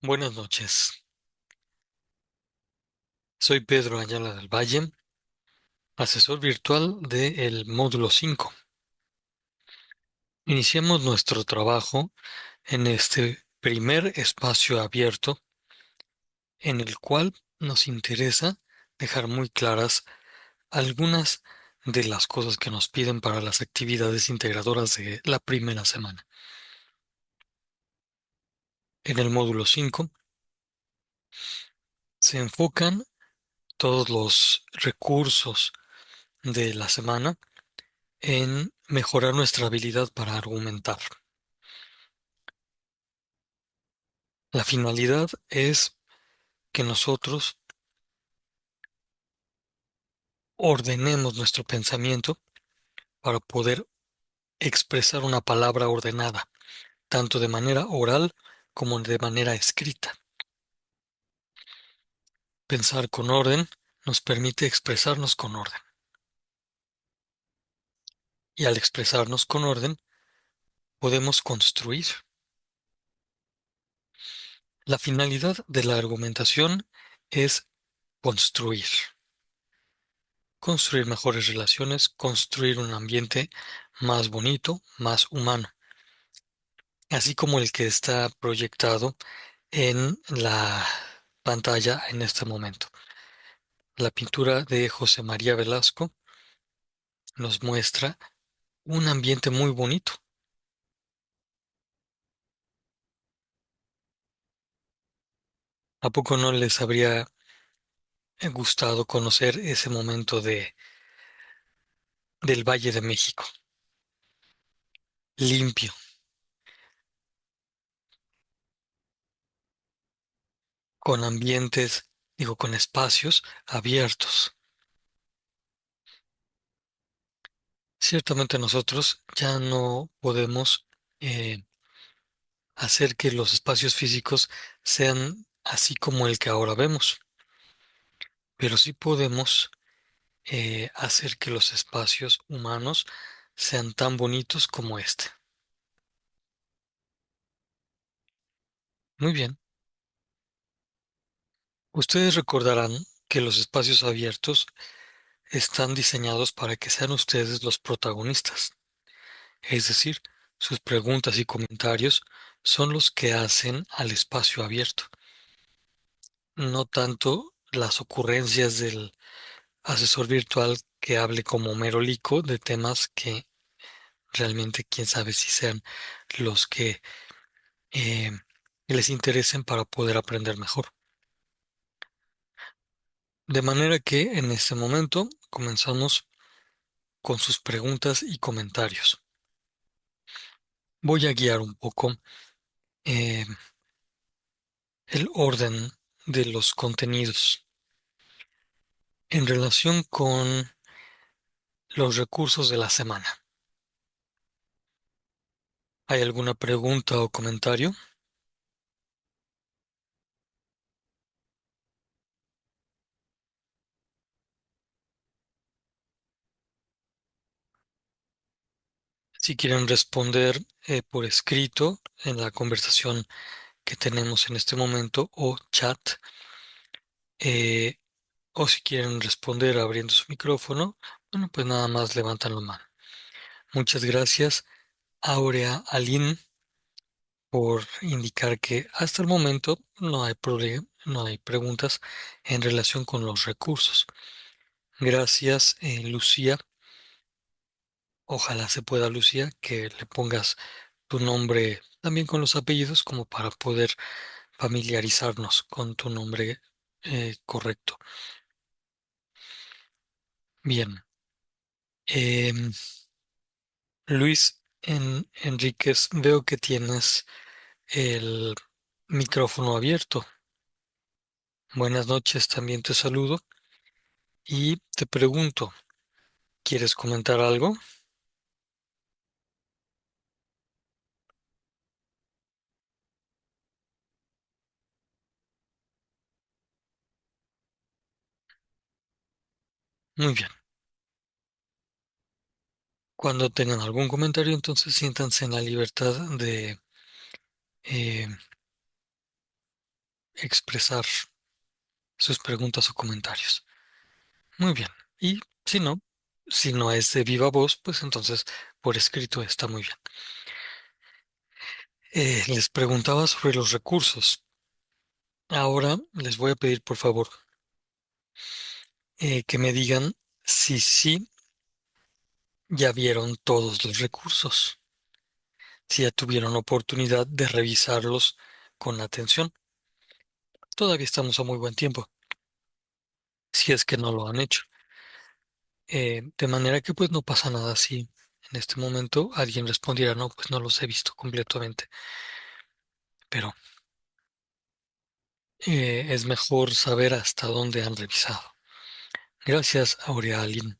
Buenas noches. Soy Pedro Ayala del Valle, asesor virtual del módulo 5. Iniciamos nuestro trabajo en este primer espacio abierto en el cual nos interesa dejar muy claras algunas de las cosas que nos piden para las actividades integradoras de la primera semana. En el módulo 5 se enfocan todos los recursos de la semana en mejorar nuestra habilidad para argumentar. La finalidad es que nosotros ordenemos nuestro pensamiento para poder expresar una palabra ordenada, tanto de manera oral como de manera escrita. Pensar con orden nos permite expresarnos con orden. Y al expresarnos con orden, podemos construir. La finalidad de la argumentación es construir. Construir mejores relaciones, construir un ambiente más bonito, más humano, así como el que está proyectado en la pantalla en este momento. La pintura de José María Velasco nos muestra un ambiente muy bonito. ¿A poco no les habría gustado conocer ese momento del Valle de México? Limpio, con ambientes, digo, con espacios abiertos. Ciertamente nosotros ya no podemos eh, hacer que los espacios físicos sean así como el que ahora vemos, pero sí podemos hacer que los espacios humanos sean tan bonitos como este. Muy bien. Ustedes recordarán que los espacios abiertos están diseñados para que sean ustedes los protagonistas. Es decir, sus preguntas y comentarios son los que hacen al espacio abierto, no tanto las ocurrencias del asesor virtual que hable como merolico de temas que realmente quién sabe si sean los que eh, les interesen para poder aprender mejor. De manera que en este momento comenzamos con sus preguntas y comentarios. Voy a guiar un poco eh, el orden de los contenidos en relación con los recursos de la semana. ¿Hay alguna pregunta o comentario? Si quieren responder por escrito en la conversación que tenemos en este momento o chat, eh, o si quieren responder abriendo su micrófono, bueno, pues nada más levantan la mano. Muchas gracias, Aurea Aline, por indicar que hasta el momento no hay problema, no hay preguntas en relación con los recursos. Gracias, Lucía. Ojalá se pueda, Lucía, que le pongas tu nombre también con los apellidos como para poder familiarizarnos con tu nombre correcto. Bien. Em, Luis Enríquez, veo que tienes el micrófono abierto. Buenas noches, también te saludo y te pregunto, ¿quieres comentar algo? Muy bien. Cuando tengan algún comentario, entonces siéntanse en la libertad de expresar sus preguntas o comentarios. Muy bien. Y si no es de viva voz, pues entonces por escrito está muy bien. Les preguntaba sobre los recursos. Ahora les voy a pedir, por favor, que me digan si sí ya vieron todos los recursos, si ya tuvieron oportunidad de revisarlos con atención. Todavía estamos a muy buen tiempo, si es que no lo han hecho. De manera que pues no pasa nada si en este momento alguien respondiera, no, pues no los he visto completamente, pero es mejor saber hasta dónde han revisado. Gracias, Aurealin,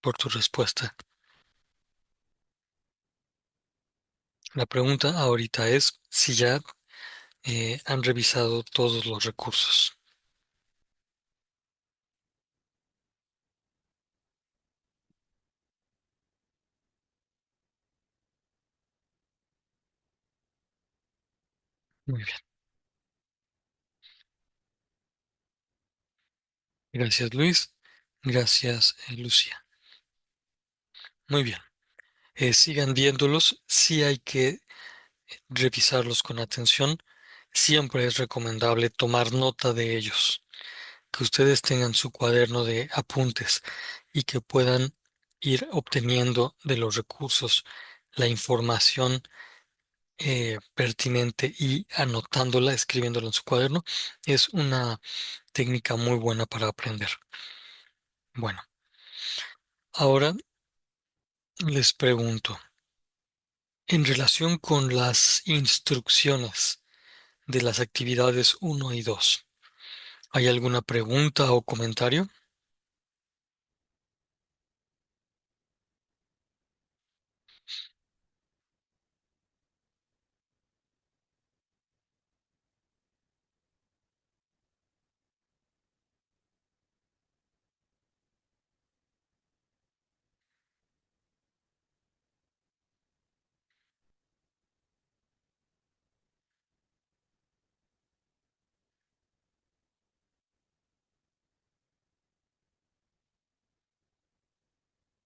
por tu respuesta. La pregunta ahorita es si ya han revisado todos los recursos. Muy bien. Gracias, Luis. Gracias, Lucía. Muy bien. Sigan viéndolos. Sí hay que revisarlos con atención. Siempre es recomendable tomar nota de ellos. Que ustedes tengan su cuaderno de apuntes y que puedan ir obteniendo de los recursos la información pertinente y anotándola, escribiéndola en su cuaderno, es una técnica muy buena para aprender. Bueno, ahora les pregunto, en relación con las instrucciones de las actividades uno y 2, ¿hay alguna pregunta o comentario?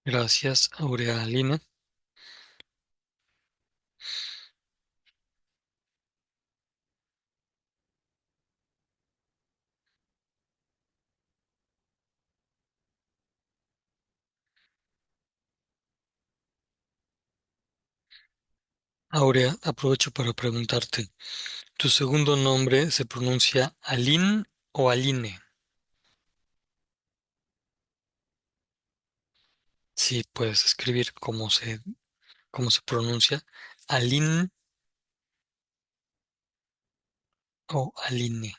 Gracias, Aurealina. Aurea, aprovecho para preguntarte, ¿tu segundo nombre se pronuncia Aline o Aline? Sí, puedes escribir cómo se pronuncia, Aline o Aline.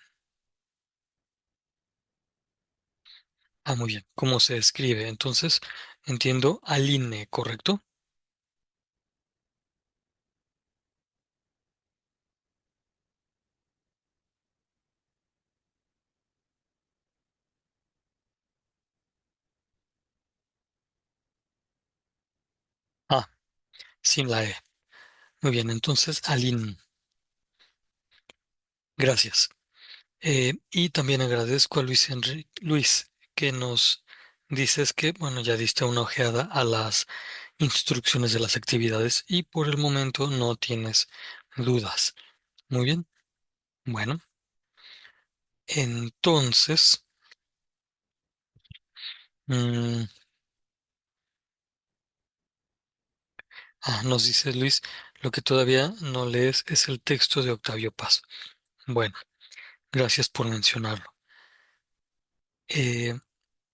Ah, muy bien, ¿cómo se escribe? Entonces, entiendo Aline, ¿correcto? Ah, sin la E. Muy bien, entonces Aline, gracias. Y también agradezco a Luis, que nos dices que, bueno, ya diste una ojeada a las instrucciones de las actividades y por el momento no tienes dudas. Muy bien, bueno, entonces, mm, nos dice Luis, lo que todavía no lees es el texto de Octavio Paz. Bueno, gracias por mencionarlo. Eh,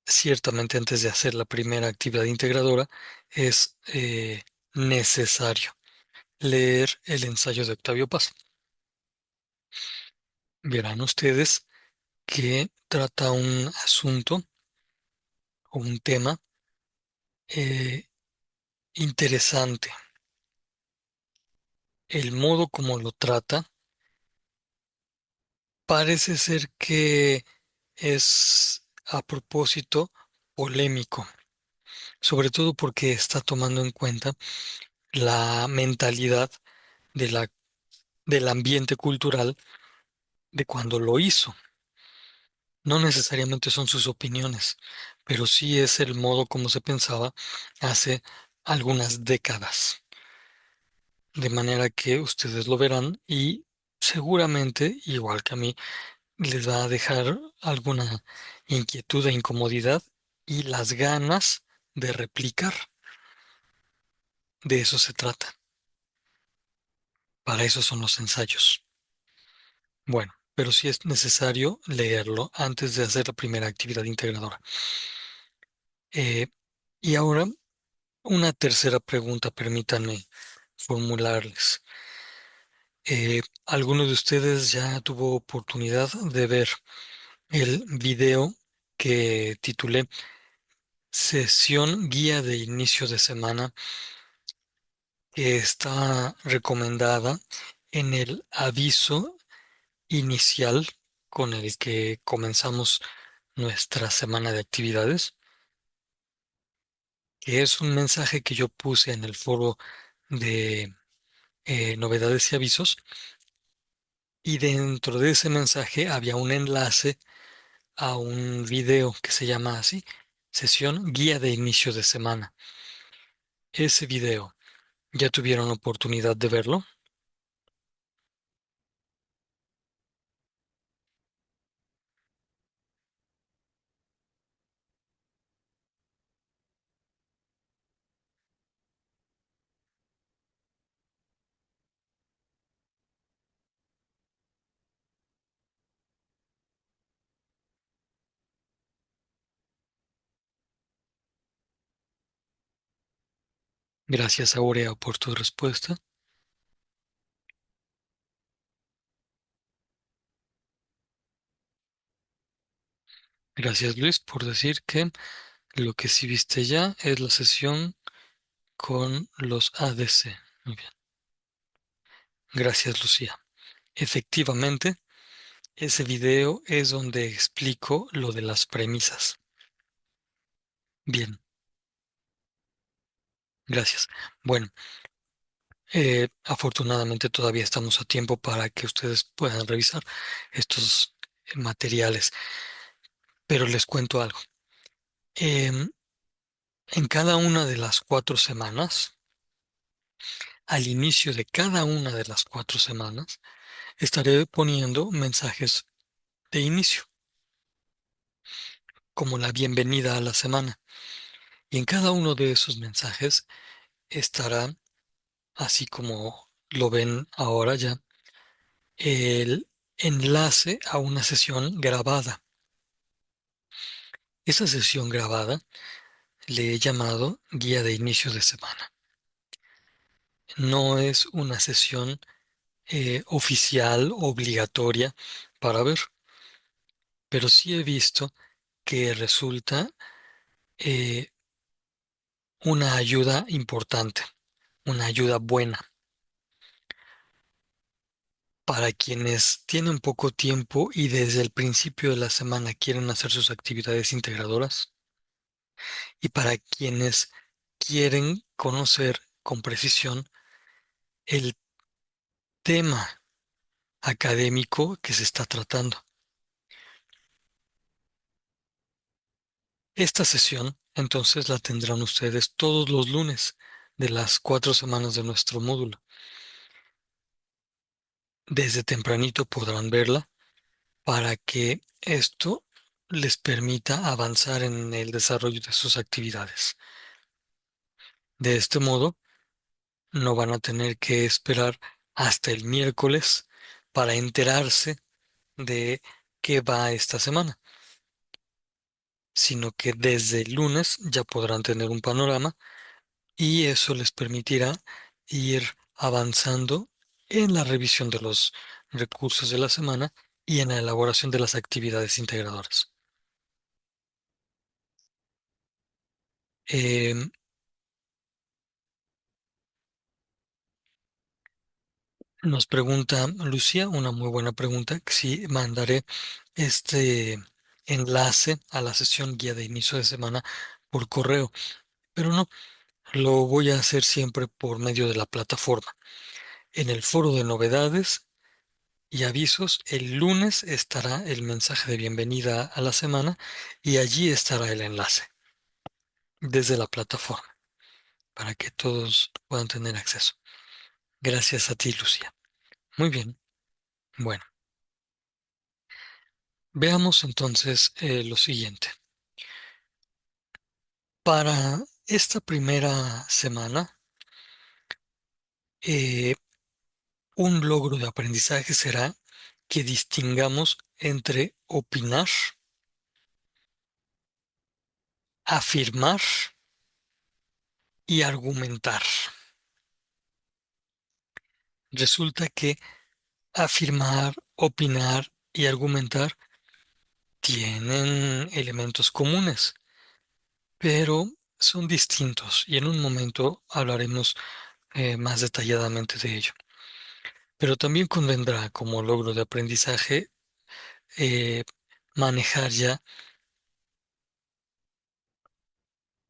Ciertamente antes de hacer la primera actividad integradora es necesario leer el ensayo de Octavio Paz. Verán ustedes que trata un asunto o un tema eh, interesante. El modo como lo trata parece ser que es a propósito polémico, sobre todo porque está tomando en cuenta la mentalidad de del ambiente cultural de cuando lo hizo. No necesariamente son sus opiniones, pero sí es el modo como se pensaba hace algunas décadas. De manera que ustedes lo verán y seguramente, igual que a mí, les va a dejar alguna inquietud e incomodidad y las ganas de replicar. De eso se trata. Para eso son los ensayos. Bueno, pero sí es necesario leerlo antes de hacer la primera actividad integradora. Eh, y ahora, una tercera pregunta, permítanme formularles. ¿Alguno de ustedes ya tuvo oportunidad de ver el video que titulé Sesión Guía de Inicio de Semana, que está recomendada en el aviso inicial con el que comenzamos nuestra semana de actividades? Que es un mensaje que yo puse en el foro de novedades y avisos, y dentro de ese mensaje había un enlace a un video que se llama así, Sesión Guía de Inicio de Semana. Ese video, ¿ya tuvieron oportunidad de verlo? Gracias, Aurea, por tu respuesta. Gracias, Luis, por decir que lo que sí viste ya es la sesión con los ADC. Muy bien. Gracias, Lucía. Efectivamente, ese video es donde explico lo de las premisas. Bien, gracias. Bueno, afortunadamente todavía estamos a tiempo para que ustedes puedan revisar estos materiales, pero les cuento algo. Em, en cada una de las 4 semanas, al inicio de cada una de las 4 semanas, estaré poniendo mensajes de inicio, como la bienvenida a la semana. Y en cada uno de esos mensajes estará, así como lo ven ahora ya, el enlace a una sesión grabada. Esa sesión grabada le he llamado guía de inicio de semana. No es una sesión oficial, obligatoria para ver, pero sí he visto que resulta eh, una ayuda importante, una ayuda buena para quienes tienen poco tiempo y desde el principio de la semana quieren hacer sus actividades integradoras, y para quienes quieren conocer con precisión el tema académico que se está tratando. Esta sesión, entonces, la tendrán ustedes todos los lunes de las 4 semanas de nuestro módulo. Desde tempranito podrán verla para que esto les permita avanzar en el desarrollo de sus actividades. De este modo, no van a tener que esperar hasta el miércoles para enterarse de qué va esta semana, sino que desde el lunes ya podrán tener un panorama, y eso les permitirá ir avanzando en la revisión de los recursos de la semana y en la elaboración de las actividades integradoras. Em, Nos pregunta Lucía, una muy buena pregunta, que si mandaré este enlace a la sesión guía de inicio de semana por correo, pero no, lo voy a hacer siempre por medio de la plataforma. En el foro de novedades y avisos, el lunes estará el mensaje de bienvenida a la semana y allí estará el enlace desde la plataforma para que todos puedan tener acceso. Gracias a ti, Lucía. Muy bien. Bueno, veamos entonces lo siguiente. Para esta primera semana, eh, un logro de aprendizaje será que distingamos entre opinar, afirmar y argumentar. Resulta que afirmar, opinar y argumentar tienen elementos comunes, pero son distintos y en un momento hablaremos más detalladamente de ello. Pero también convendrá como logro de aprendizaje eh, manejar ya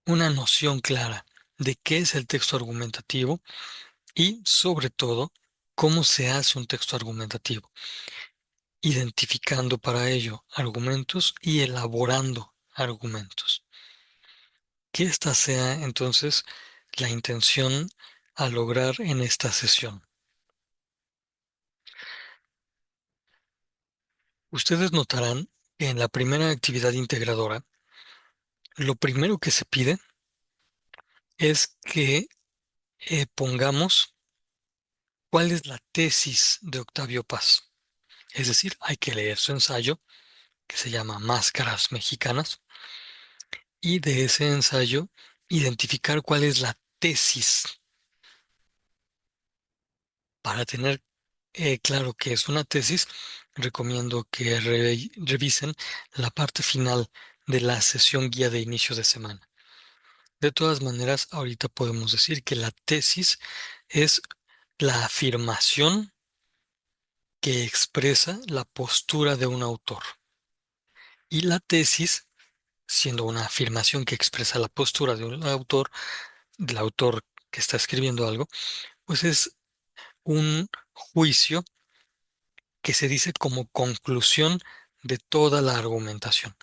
una noción clara de qué es el texto argumentativo y, sobre todo, cómo se hace un texto argumentativo, identificando para ello argumentos y elaborando argumentos. Que esta sea entonces la intención a lograr en esta sesión. Ustedes notarán que en la primera actividad integradora, lo primero que se pide es que pongamos cuál es la tesis de Octavio Paz. Es decir, hay que leer su ensayo, que se llama Máscaras Mexicanas, y de ese ensayo identificar cuál es la tesis. Para tener claro que es una tesis, recomiendo que revisen la parte final de la sesión guía de inicio de semana. De todas maneras, ahorita podemos decir que la tesis es la afirmación que expresa la postura de un autor. Y la tesis, siendo una afirmación que expresa la postura de un autor, del autor que está escribiendo algo, pues es un juicio que se dice como conclusión de toda la argumentación.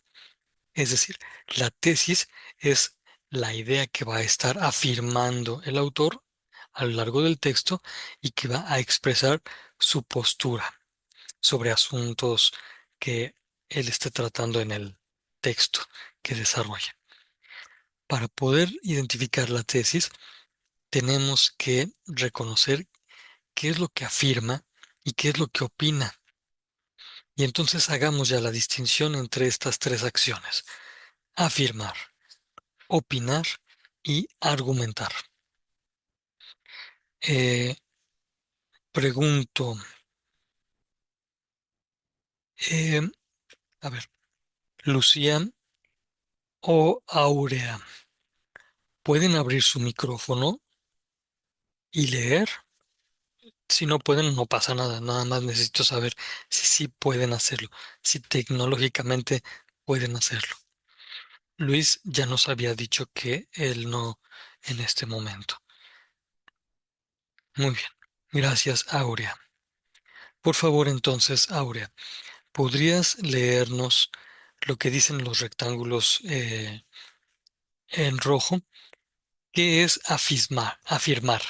Es decir, la tesis es la idea que va a estar afirmando el autor a lo largo del texto y que va a expresar su postura sobre asuntos que él esté tratando en el texto que desarrolla. Para poder identificar la tesis, tenemos que reconocer qué es lo que afirma y qué es lo que opina. Y entonces hagamos ya la distinción entre estas tres acciones: afirmar, opinar y argumentar. Eh, Pregunto, eh, a ver, Lucía o Aurea, ¿pueden abrir su micrófono y leer? Si no pueden, no pasa nada, nada más necesito saber si sí pueden hacerlo, si tecnológicamente pueden hacerlo. Luis ya nos había dicho que él no en este momento. Muy bien, gracias, Aurea. Por favor, entonces, Aurea, ¿podrías leernos lo que dicen los rectángulos en rojo? ¿Qué es afirmar? Afirmar.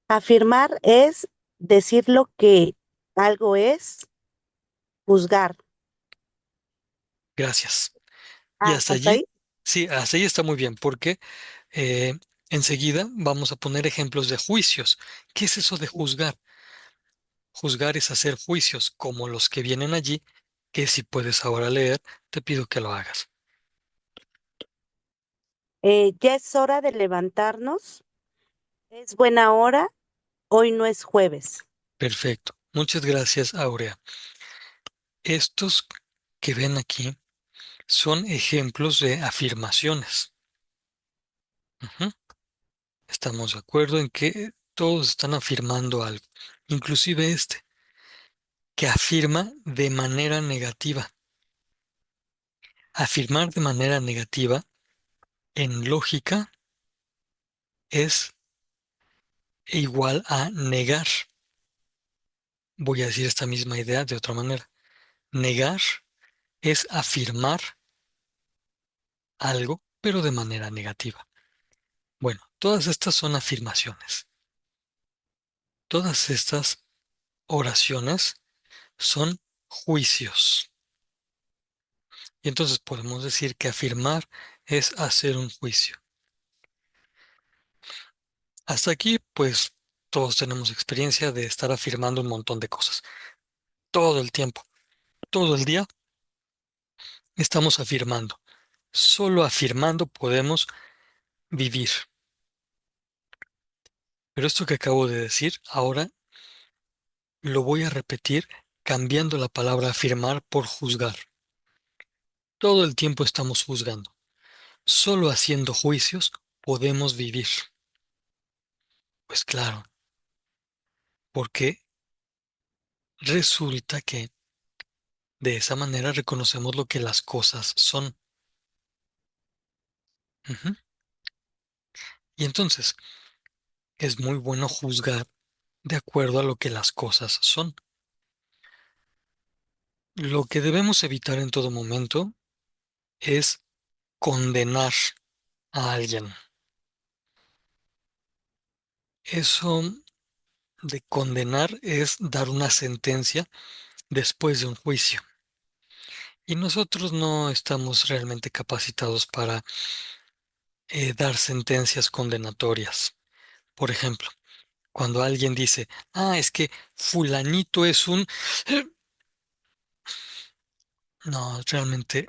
Afirmar es decir lo que algo es, juzgar. Gracias. Y Ah, hasta ¿hasta ahí? allí, sí, hasta allí está muy bien, porque eh, enseguida vamos a poner ejemplos de juicios. ¿Qué es eso de juzgar? Juzgar es hacer juicios como los que vienen allí, que si puedes ahora leer, te pido que lo hagas. Ya es hora de levantarnos. Es buena hora. Hoy no es jueves. Perfecto. Muchas gracias, Aurea. Estos que ven aquí son ejemplos de afirmaciones. Ujú. Estamos de acuerdo en que todos están afirmando algo, inclusive este, que afirma de manera negativa. Afirmar de manera negativa en lógica es igual a negar. voy a decir esta misma idea de otra manera. Negar es afirmar algo, pero de manera negativa. Bueno, todas estas son afirmaciones. Todas estas oraciones son juicios. Y entonces podemos decir que afirmar es hacer un juicio. Hasta aquí, pues todos tenemos experiencia de estar afirmando un montón de cosas. Todo el tiempo, todo el día estamos afirmando. Solo afirmando podemos vivir. Pero esto que acabo de decir, ahora lo voy a repetir cambiando la palabra afirmar por juzgar. Todo el tiempo estamos juzgando. Solo haciendo juicios podemos vivir. Pues claro, porque resulta que de esa manera reconocemos lo que las cosas son. Ujú. Y entonces es muy bueno juzgar de acuerdo a lo que las cosas son. Lo que debemos evitar en todo momento es condenar a alguien. Eso de condenar es dar una sentencia después de un juicio. Y nosotros no estamos realmente capacitados para dar sentencias condenatorias. Por ejemplo, cuando alguien dice, es que fulanito es un... No, realmente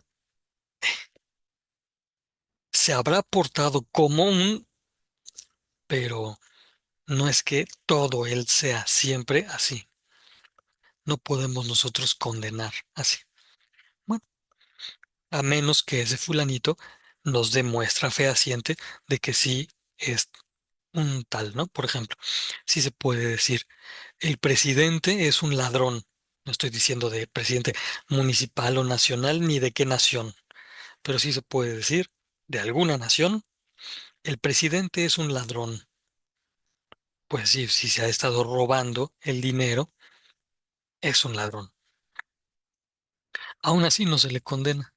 se habrá portado como un... pero no es que todo él sea siempre así. No podemos nosotros condenar así. Bueno, a menos que ese fulanito nos demuestra fehaciente de que sí es un tal, ¿no? Por ejemplo, sí se puede decir, el presidente es un ladrón. No estoy diciendo de presidente municipal o nacional ni de qué nación, pero sí se puede decir de alguna nación, el presidente es un ladrón. Pues sí, si se ha estado robando el dinero, es un ladrón. Aún así no se le condena,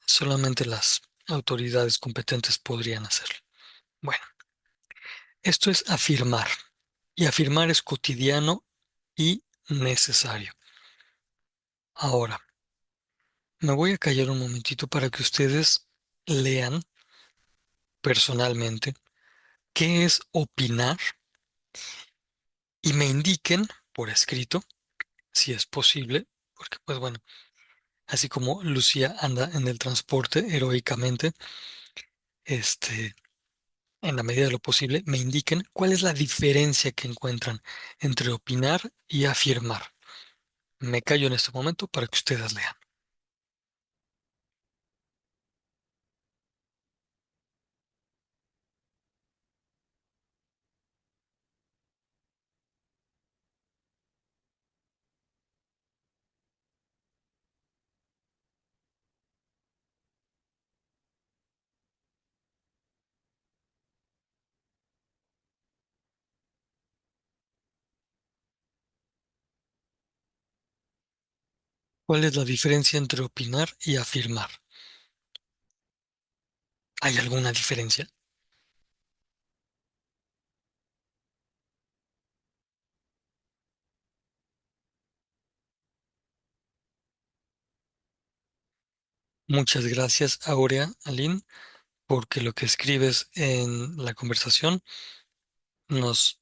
solamente las autoridades competentes podrían hacerlo. Bueno, esto es afirmar, y afirmar es cotidiano y necesario. Ahora, me voy a callar un momentito para que ustedes lean personalmente qué es opinar y me indiquen por escrito, si es posible, porque pues bueno, así como Lucía anda en el transporte heroicamente, este, en la medida de lo posible, me indiquen cuál es la diferencia que encuentran entre opinar y afirmar. Me callo en este momento para que ustedes lean. ¿Cuál es la diferencia entre opinar y afirmar? ¿Hay alguna diferencia? Muchas gracias, Aurea, Aline, porque lo que escribes en la conversación nos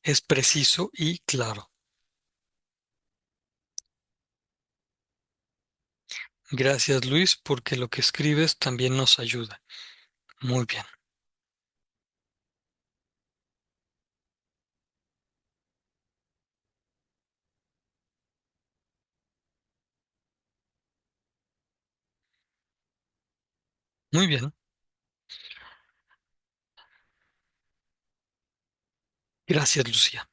es preciso y claro. Gracias, Luis, porque lo que escribes también nos ayuda. Muy bien, muy bien. Gracias, Lucía.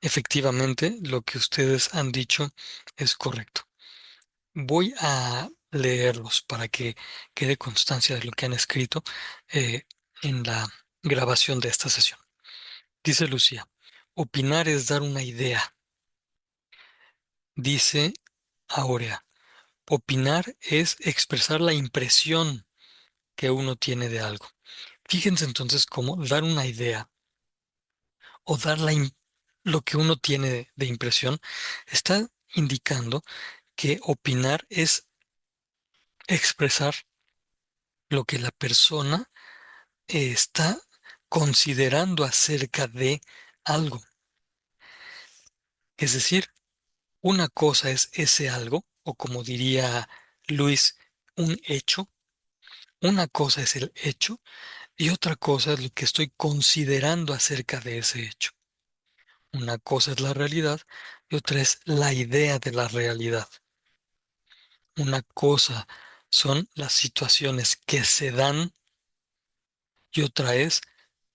Efectivamente, lo que ustedes han dicho es correcto. Voy a leerlos para que quede constancia de lo que han escrito eh, en la grabación de esta sesión. Dice Lucía, opinar es dar una idea. Dice Aurea, opinar es expresar la impresión que uno tiene de algo. Fíjense entonces cómo dar una idea o dar lo que uno tiene de impresión está indicando que opinar es expresar lo que la persona está considerando acerca de algo. Es decir, una cosa es ese algo, o como diría Luis, un hecho. Una cosa es el hecho y otra cosa es lo que estoy considerando acerca de ese hecho. Una cosa es la realidad y otra es la idea de la realidad. Una cosa son las situaciones que se dan y otra es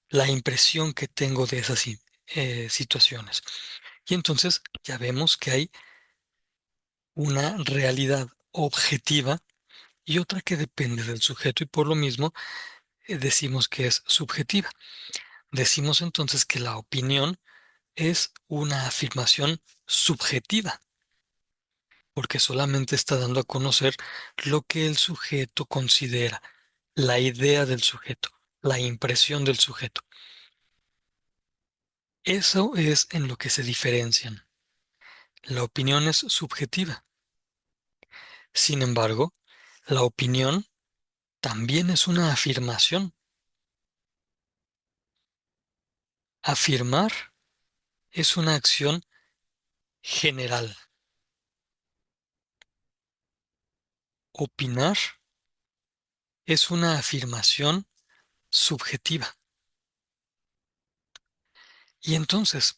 la impresión que tengo de esas situaciones. Y entonces ya vemos que hay una realidad objetiva y otra que depende del sujeto y por lo mismo decimos que es subjetiva. Decimos entonces que la opinión es una afirmación subjetiva, porque solamente está dando a conocer lo que el sujeto considera, la idea del sujeto, la impresión del sujeto. Eso es en lo que se diferencian. La opinión es subjetiva. Sin embargo, la opinión también es una afirmación. Afirmar es una acción general. Opinar es una afirmación subjetiva. Y entonces,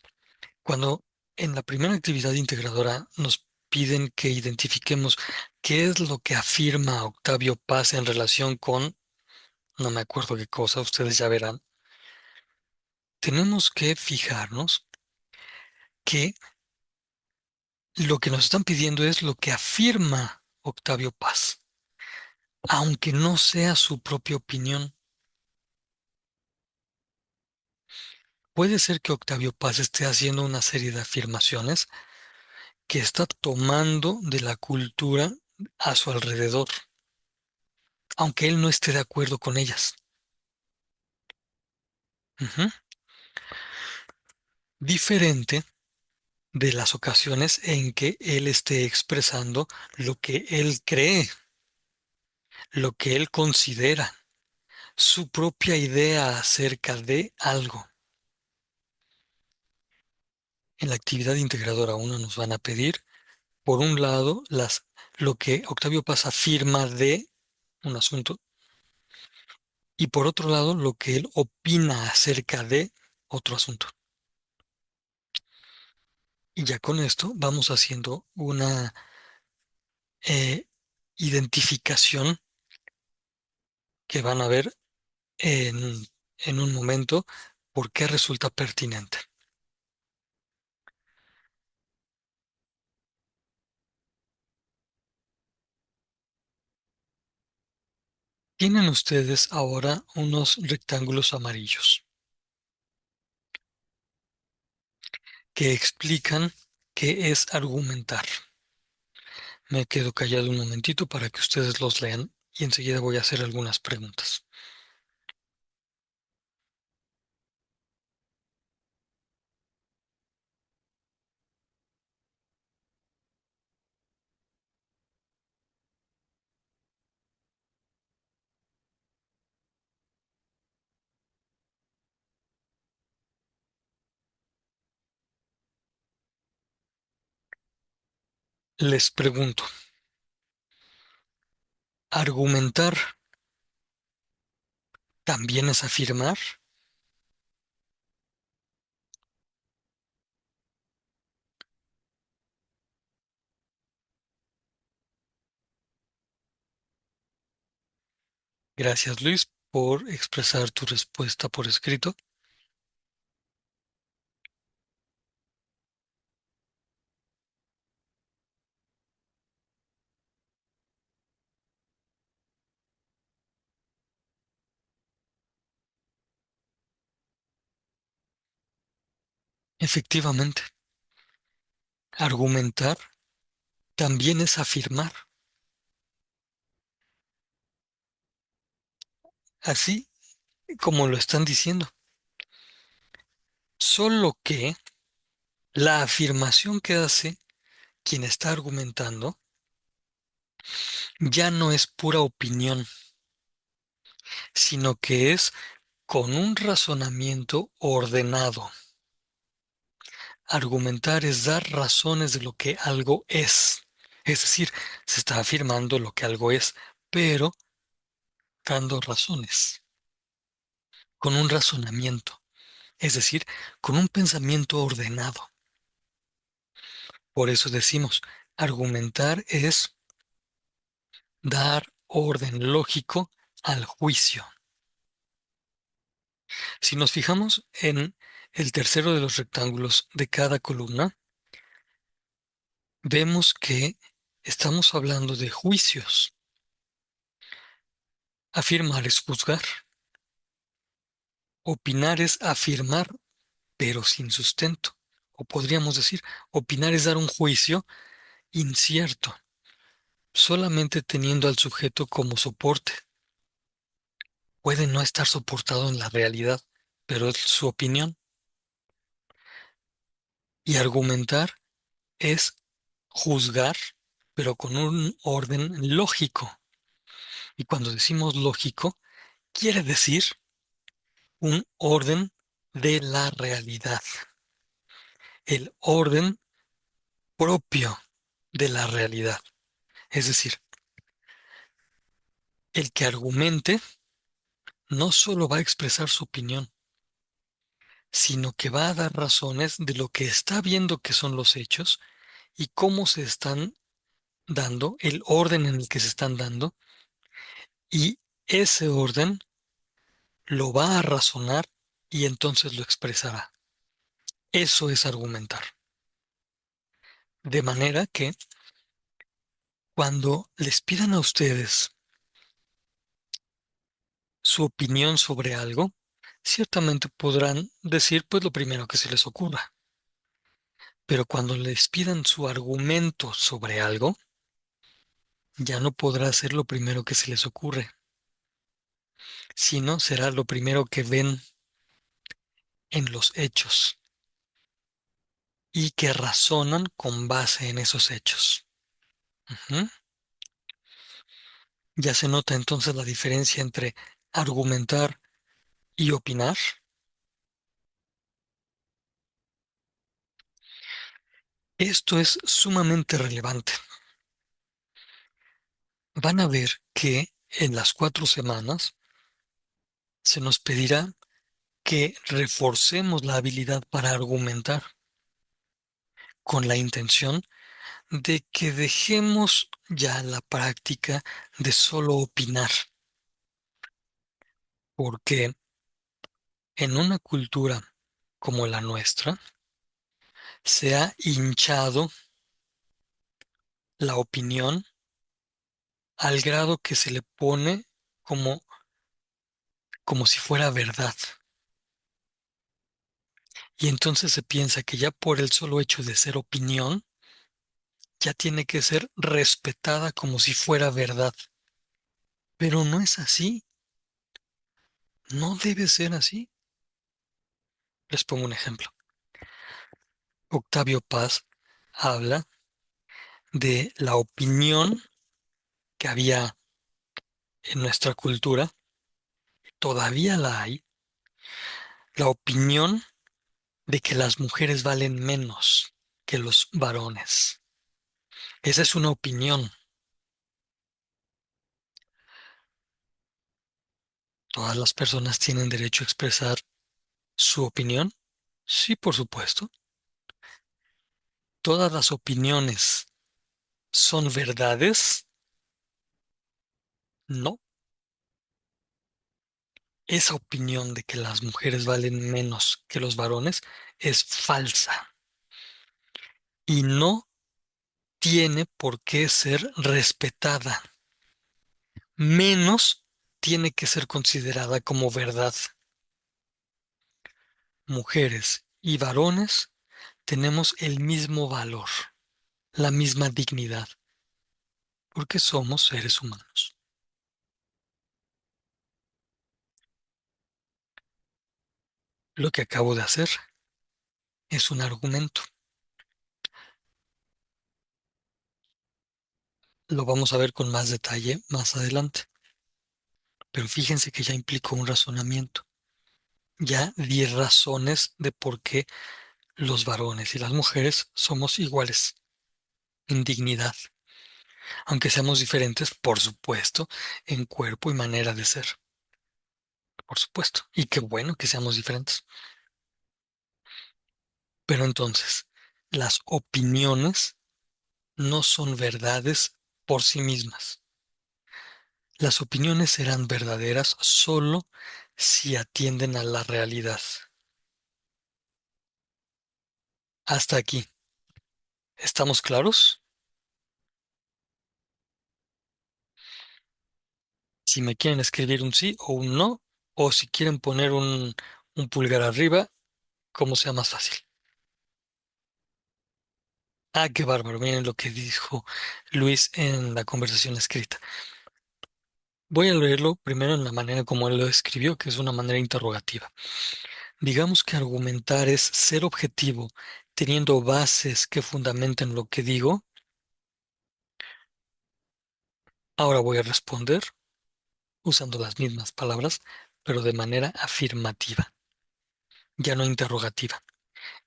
cuando en la primera actividad integradora nos piden que identifiquemos qué es lo que afirma Octavio Paz en relación con, no me acuerdo qué cosa, ustedes ya verán, tenemos que fijarnos que lo que nos están pidiendo es lo que afirma Octavio Paz, aunque no sea su propia opinión. Puede ser que Octavio Paz esté haciendo una serie de afirmaciones que está tomando de la cultura a su alrededor, aunque él no esté de acuerdo con ellas. Ujú. Diferente de las ocasiones en que él esté expresando lo que él cree, lo que él considera, su propia idea acerca de algo. En la actividad integradora 1 nos van a pedir, por un lado, lo que Octavio Paz afirma de un asunto y por otro lado, lo que él opina acerca de otro asunto. Y ya con esto vamos haciendo una eh, identificación que van a ver en, en un momento por qué resulta pertinente. Tienen ustedes ahora unos rectángulos amarillos que explican qué es argumentar. Me quedo callado un momentito para que ustedes los lean y enseguida voy a hacer algunas preguntas. Les pregunto, ¿argumentar también es afirmar? Gracias, Luis, por expresar tu respuesta por escrito. Efectivamente, argumentar también es afirmar, así como lo están diciendo. Solo que la afirmación que hace quien está argumentando ya no es pura opinión, sino que es con un razonamiento ordenado. Argumentar es dar razones de lo que algo es. Es decir, se está afirmando lo que algo es, pero dando razones, con un razonamiento, es decir, con un pensamiento ordenado. Por eso decimos, argumentar es dar orden lógico al juicio. Si nos fijamos en el tercero de los rectángulos de cada columna, vemos que estamos hablando de juicios. Afirmar es juzgar. Opinar es afirmar, pero sin sustento. O podríamos decir, opinar es dar un juicio incierto, solamente teniendo al sujeto como soporte. Puede no estar soportado en la realidad, pero es su opinión. Y argumentar es juzgar, pero con un orden lógico. Y cuando decimos lógico, quiere decir un orden de la realidad, el orden propio de la realidad. Es decir, el que argumente no solo va a expresar su opinión, sino que va a dar razones de lo que está viendo que son los hechos y cómo se están dando, el orden en el que se están dando, y ese orden lo va a razonar y entonces lo expresará. Eso es argumentar. De manera que cuando les pidan a ustedes su opinión sobre algo, ciertamente podrán decir pues lo primero que se les ocurra. Pero cuando les pidan su argumento sobre algo, ya no podrá ser lo primero que se les ocurre, sino será lo primero que ven en los hechos y que razonan con base en esos hechos. Ujú. Ya se nota entonces la diferencia entre argumentar y opinar. Esto es sumamente relevante. Van a ver que en las 4 semanas se nos pedirá que reforcemos la habilidad para argumentar con la intención de que dejemos ya la práctica de solo opinar, porque en una cultura como la nuestra se ha hinchado la opinión al grado que se le pone como, como si fuera verdad. Y entonces se piensa que ya por el solo hecho de ser opinión, ya tiene que ser respetada como si fuera verdad. Pero no es así, no debe ser así. Les pongo un ejemplo. Octavio Paz habla de la opinión que había en nuestra cultura, todavía la hay, la opinión de que las mujeres valen menos que los varones. Esa es una opinión. ¿Todas las personas tienen derecho a expresar su opinión? Sí, por supuesto. ¿Todas las opiniones son verdades? No. Esa opinión de que las mujeres valen menos que los varones es falsa y no tiene por qué ser respetada, menos tiene que ser considerada como verdad. Mujeres y varones tenemos el mismo valor. la misma dignidad, porque somos seres humanos. Lo que acabo de hacer es un argumento. Lo vamos a ver con más detalle más adelante. Pero fíjense que ya implicó un razonamiento. Ya 10 razones de por qué los varones y las mujeres somos iguales en dignidad, aunque seamos diferentes, por supuesto, en cuerpo y manera de ser, por supuesto. Y qué bueno que seamos diferentes. Pero entonces, las opiniones no son verdades por sí mismas. Las opiniones serán verdaderas solo si atienden a la realidad. Hasta aquí. ¿Estamos claros? Si me quieren escribir un sí o un no, o si quieren poner un pulgar arriba, como sea más fácil. Ah, qué bárbaro. Miren lo que dijo Luis en la conversación escrita. Voy a leerlo primero en la manera como él lo escribió, que es una manera interrogativa. Digamos que argumentar es ser objetivo, teniendo bases que fundamenten lo que digo. Ahora voy a responder usando las mismas palabras, pero de manera afirmativa, ya no interrogativa.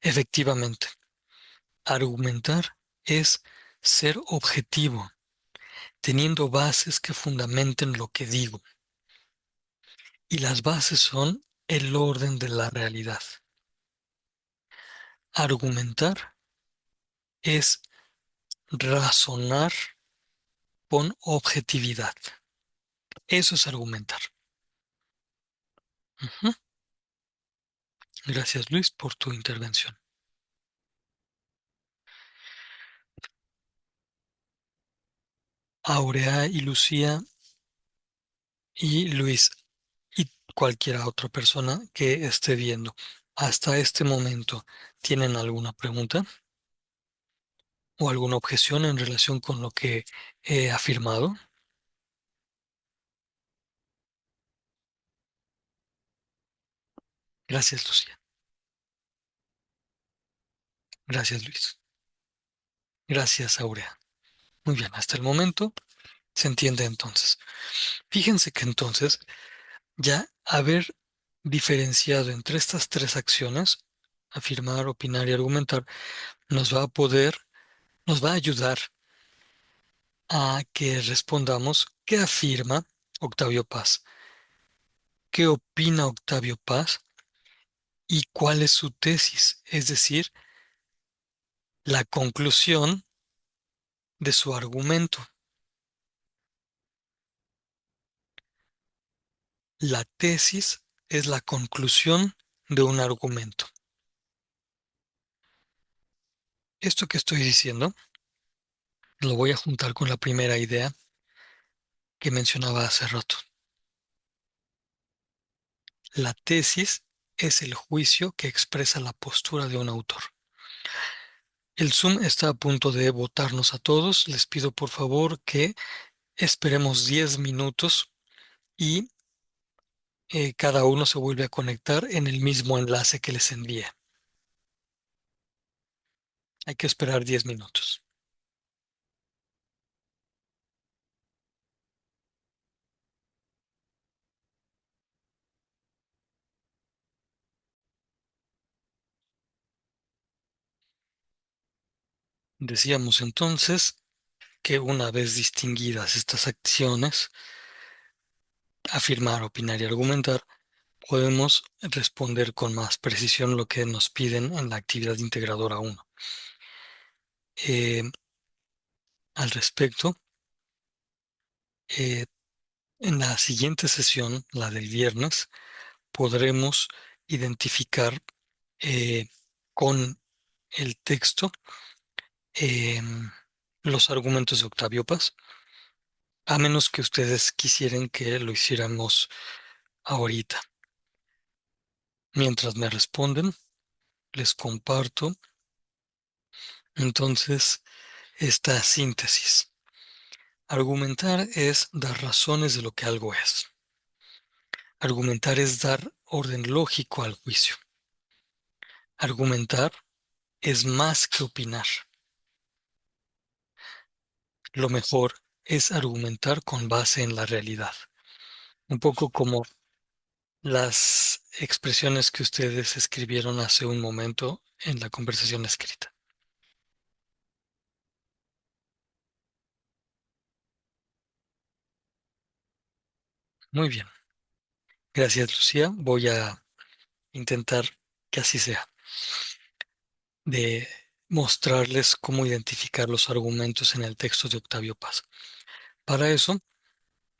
Efectivamente, argumentar es ser objetivo, teniendo bases que fundamenten lo que digo. Y las bases son el orden de la realidad. Argumentar es razonar con objetividad. Eso es argumentar. Ujú. Gracias, Luis, por tu intervención. Aurea y Lucía y Luis y cualquier otra persona que esté viendo. Hasta este momento, ¿tienen alguna pregunta o alguna objeción en relación con lo que he afirmado? Gracias, Lucía. Gracias, Luis. Gracias, Aurea. Muy bien, hasta el momento se entiende entonces. Fíjense que entonces ya haber diferenciado entre estas tres acciones, afirmar, opinar y argumentar, nos va a ayudar a que respondamos qué afirma Octavio Paz, qué opina Octavio Paz y cuál es su tesis, es decir, la conclusión de su argumento. La tesis es la conclusión de un argumento. Esto que estoy diciendo lo voy a juntar con la primera idea que mencionaba hace rato. La tesis es el juicio que expresa la postura de un autor. El Zoom está a punto de botarnos a todos. Les pido por favor que esperemos 10 minutos y cada uno se vuelve a conectar en el mismo enlace que les envié. Hay que esperar 10 minutos. Decíamos entonces que una vez distinguidas estas acciones, afirmar, opinar y argumentar, podemos responder con más precisión lo que nos piden en la actividad integradora 1. Al respecto, eh, en la siguiente sesión, la del viernes, podremos identificar eh, con el texto em, los argumentos de Octavio Paz, a menos que ustedes quisieran que lo hiciéramos ahorita. Mientras me responden, les comparto. Entonces, esta síntesis. Argumentar es dar razones de lo que algo es. Argumentar es dar orden lógico al juicio. Argumentar es más que opinar. Lo mejor es argumentar con base en la realidad. Un poco como las expresiones que ustedes escribieron hace un momento en la conversación escrita. Muy bien. Gracias, Lucía. Voy a intentar que así sea, de mostrarles cómo identificar los argumentos en el texto de Octavio Paz. Para eso,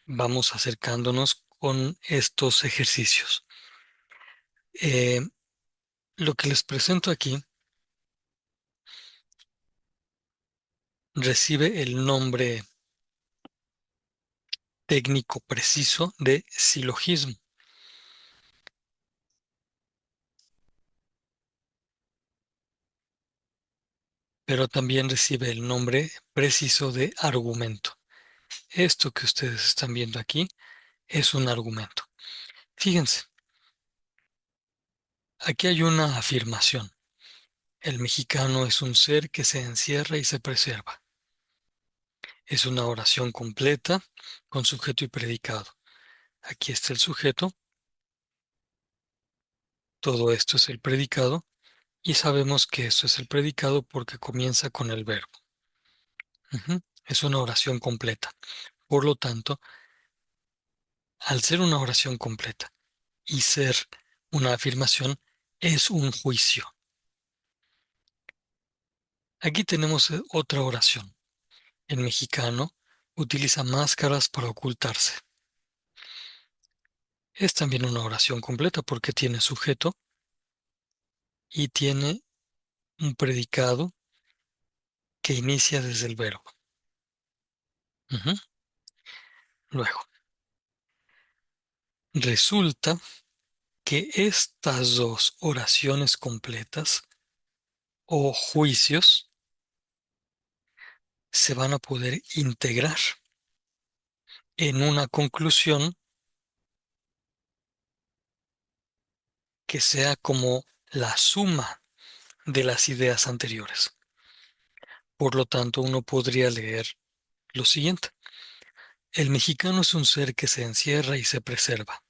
vamos acercándonos con estos ejercicios. Eh, lo que les presento aquí recibe el nombre técnico preciso de silogismo, pero también recibe el nombre preciso de argumento. Esto que ustedes están viendo aquí es un argumento. Fíjense, aquí hay una afirmación. El mexicano es un ser que se encierra y se preserva. Es una oración completa con sujeto y predicado. Aquí está el sujeto, todo esto es el predicado y sabemos que esto es el predicado porque comienza con el verbo. Es una oración completa. Por lo tanto, al ser una oración completa y ser una afirmación, es un juicio. Aquí tenemos otra oración. El mexicano utiliza máscaras para ocultarse. Es también una oración completa porque tiene sujeto y tiene un predicado que inicia desde el verbo. Ujú. Luego, resulta que estas dos oraciones completas o juicios se van a poder integrar en una conclusión que sea como la suma de las ideas anteriores. Por lo tanto, uno podría leer lo siguiente. El mexicano es un ser que se encierra y se preserva.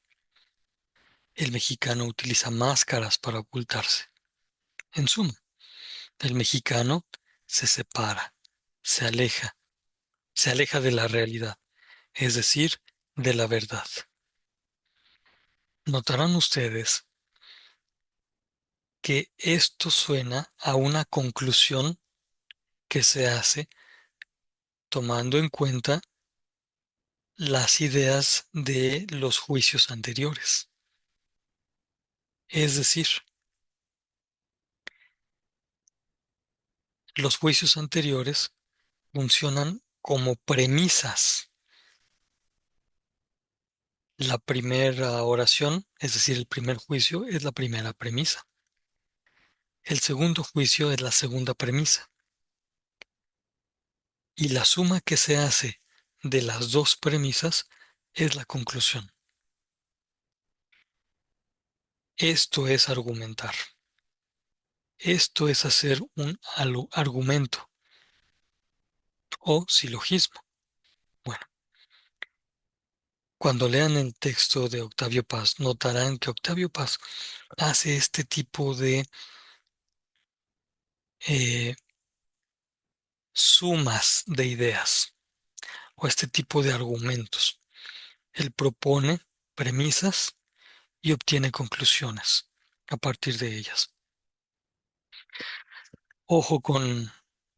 El mexicano utiliza máscaras para ocultarse. En suma, el mexicano se separa, se aleja, se aleja de la realidad, es decir, de la verdad. Notarán ustedes que esto suena a una conclusión que se hace tomando en cuenta las ideas de los juicios anteriores. Es decir, los juicios anteriores funcionan como premisas. La primera oración, es decir, el primer juicio, es la primera premisa. El segundo juicio es la segunda premisa. Y la suma que se hace de las dos premisas es la conclusión. Esto es argumentar. Esto es hacer un argumento o silogismo. Bueno, cuando lean el texto de Octavio Paz, notarán que Octavio Paz hace este tipo de eh, sumas de ideas o este tipo de argumentos. Él propone premisas y obtiene conclusiones a partir de ellas. Ojo con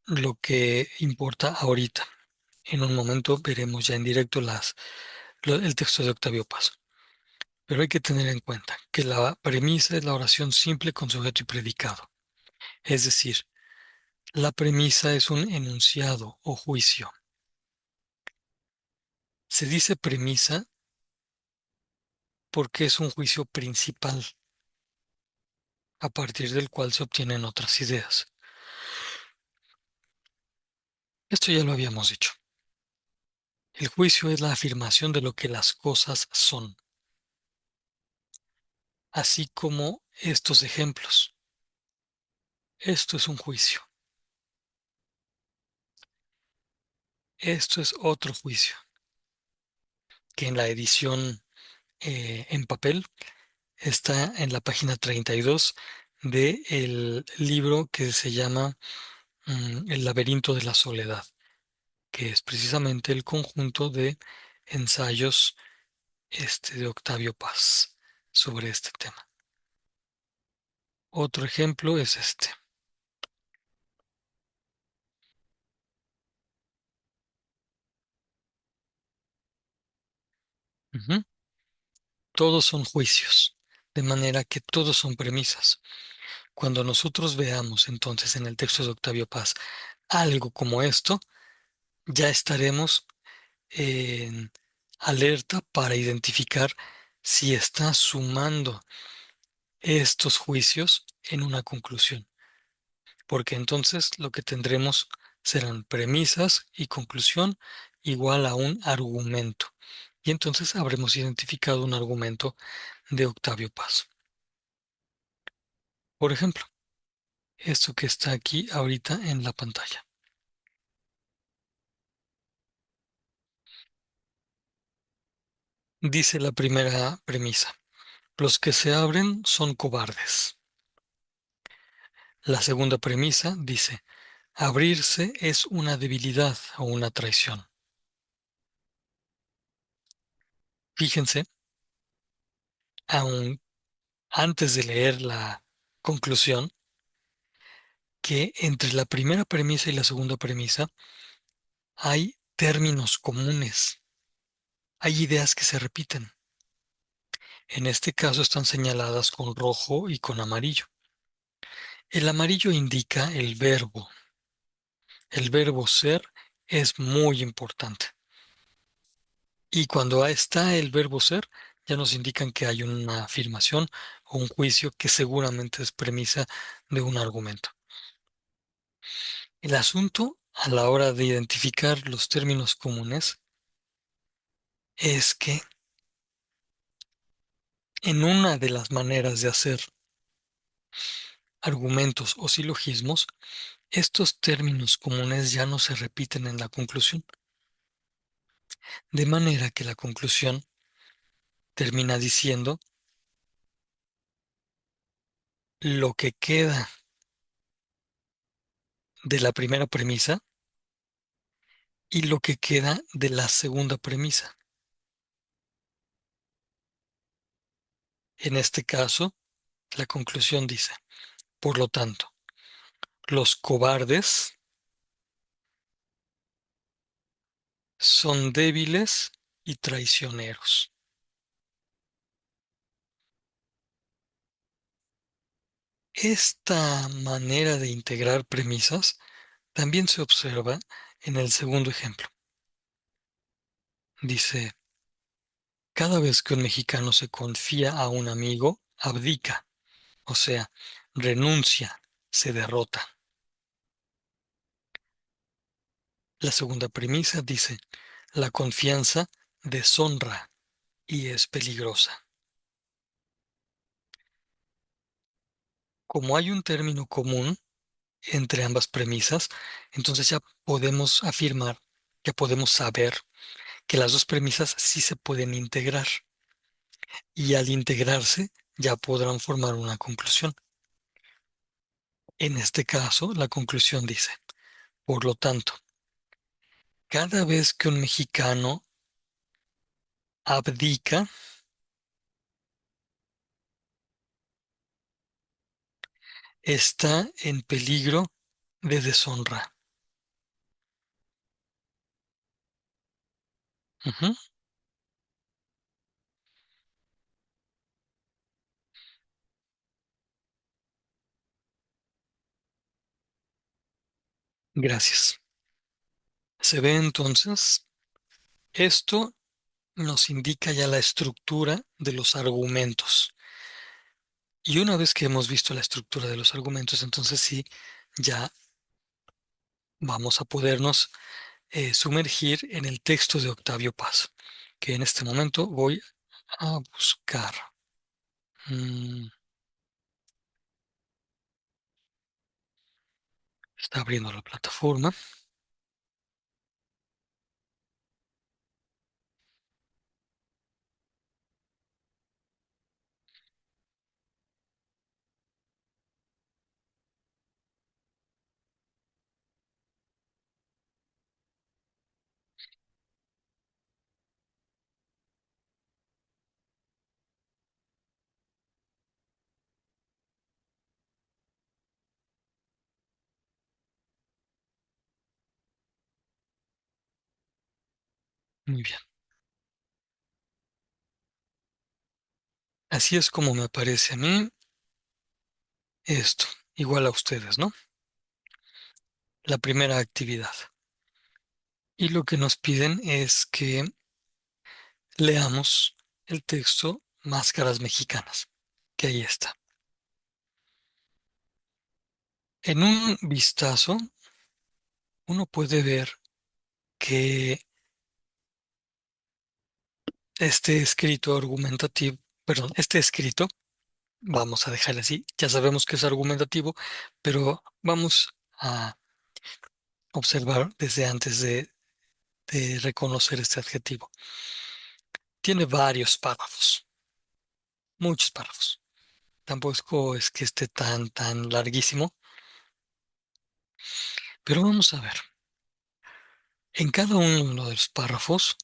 lo que importa ahorita. En un momento veremos ya en directo el texto de Octavio Paz. Pero hay que tener en cuenta que la premisa es la oración simple con sujeto y predicado. Es decir, la premisa es un enunciado o juicio. Se dice premisa porque es un juicio principal a partir del cual se obtienen otras ideas. Esto ya lo habíamos dicho. El juicio es la afirmación de lo que las cosas son, así como estos ejemplos. Esto es un juicio. Esto es otro juicio, que en la edición en papel está en la página 32 del libro que se llama El laberinto de la soledad, que es precisamente el conjunto de ensayos de Octavio Paz sobre este tema. Otro ejemplo es este. Ujú. Todos son juicios, de manera que todos son premisas. Cuando nosotros veamos entonces en el texto de Octavio Paz algo como esto, ya estaremos en alerta para identificar si está sumando estos juicios en una conclusión, porque entonces lo que tendremos serán premisas y conclusión igual a un argumento. Y entonces habremos identificado un argumento de Octavio Paz. Por ejemplo, esto que está aquí ahorita en la pantalla. Dice la primera premisa: los que se abren son cobardes. La segunda premisa dice: abrirse es una debilidad o una traición. Fíjense, aún antes de leer la conclusión, que entre la primera premisa y la segunda premisa hay términos comunes, hay ideas que se repiten. En este caso están señaladas con rojo y con amarillo. El amarillo indica el verbo. El verbo ser es muy importante. Y cuando está el verbo ser, ya nos indican que hay una afirmación o un juicio que seguramente es premisa de un argumento. El asunto a la hora de identificar los términos comunes es que en una de las maneras de hacer argumentos o silogismos, estos términos comunes ya no se repiten en la conclusión, de manera que la conclusión termina diciendo lo que queda de la primera premisa y lo que queda de la segunda premisa. En este caso, la conclusión dice: por lo tanto, los cobardes son débiles y traicioneros. Esta manera de integrar premisas también se observa en el segundo ejemplo. Dice: cada vez que un mexicano se confía a un amigo, abdica, o sea, renuncia, se derrota. La segunda premisa dice: la confianza deshonra y es peligrosa. Como hay un término común entre ambas premisas, entonces ya podemos afirmar, ya podemos saber que las dos premisas sí se pueden integrar y al integrarse ya podrán formar una conclusión. En este caso, la conclusión dice: por lo tanto, cada vez que un mexicano abdica, está en peligro de deshonra. Ujú. Gracias. Se ve entonces, esto nos indica ya la estructura de los argumentos. Y una vez que hemos visto la estructura de los argumentos, entonces sí, ya vamos a podernos sumergir en el texto de Octavio Paz, que en este momento voy a buscar. Mm, Está abriendo la plataforma. Muy bien. Así es como me aparece a mí esto, igual a ustedes, ¿no? La primera actividad. Y lo que nos piden es que leamos el texto Máscaras Mexicanas, que ahí está. En un vistazo, uno puede ver que este escrito argumentativo, perdón, este escrito, vamos a dejarle así, ya sabemos que es argumentativo, pero vamos a observar desde antes de reconocer este adjetivo. Tiene varios párrafos, muchos párrafos. Tampoco es que esté tan larguísimo, pero vamos a ver. En cada uno de los párrafos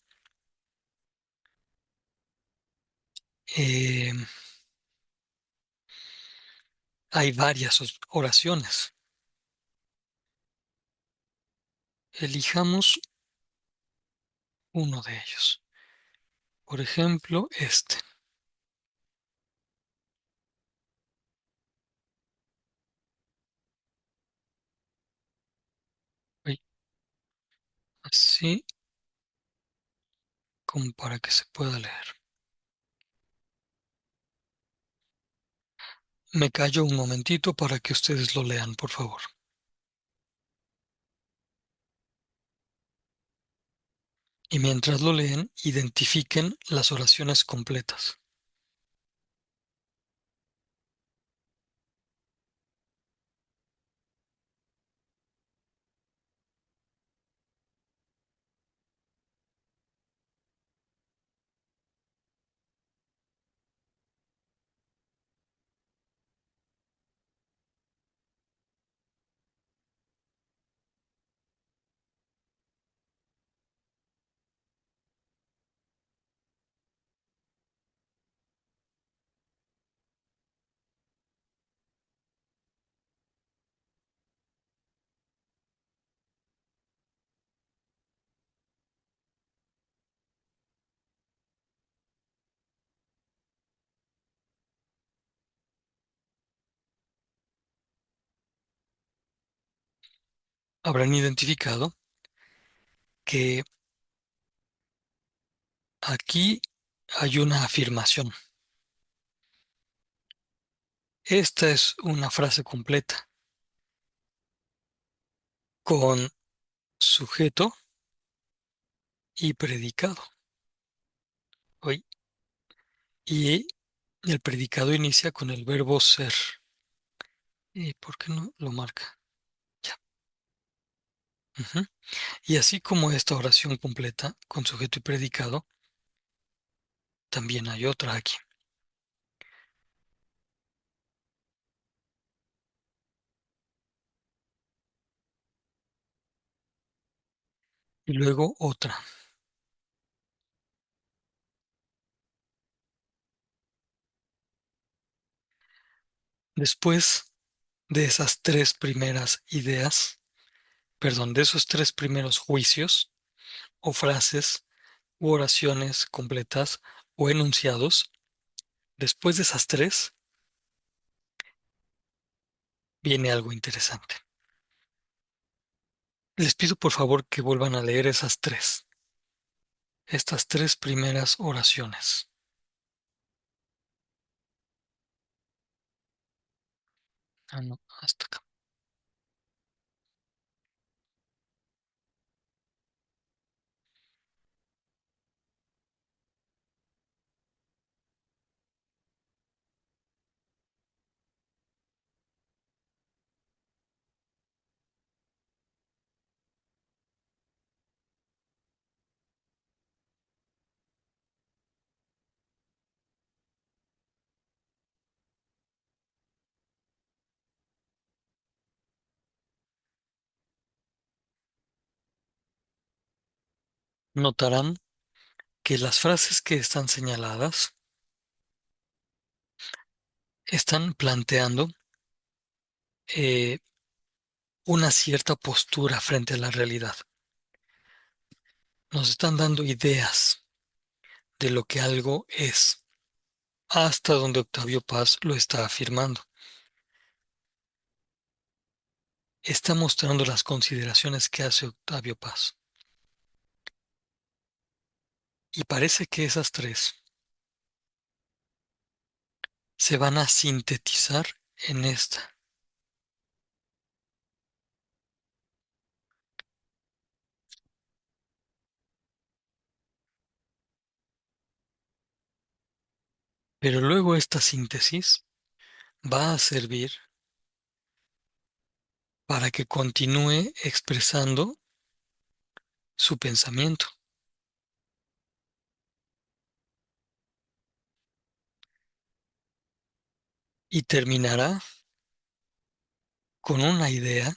eh, hay varias oraciones. Elijamos uno de ellos. Por ejemplo, este. Ay, así como para que se pueda leer. Me callo un momentito para que ustedes lo lean, por favor. Y mientras lo leen, identifiquen las oraciones completas. Habrán identificado que aquí hay una afirmación. Esta es una frase completa con sujeto y predicado. Oye, y el predicado inicia con el verbo ser. ¿Y por qué no lo marca? Ya. Ujú. Y así como esta oración completa con sujeto y predicado, también hay otra aquí. Y luego otra. Después de esas tres primeras ideas, perdón, de esos tres primeros juicios o frases u oraciones completas o enunciados, después de esas tres viene algo interesante. Les pido por favor que vuelvan a leer estas tres primeras oraciones. Ah, no, hasta acá. notarán que las frases que están señaladas están planteando eh, una cierta postura frente a la realidad. Nos están dando ideas de lo que algo es, hasta donde Octavio Paz lo está afirmando. Está mostrando las consideraciones que hace Octavio Paz. Y parece que esas tres se van a sintetizar en esta. Pero luego esta síntesis va a servir para que continúe expresando su pensamiento y terminará con una idea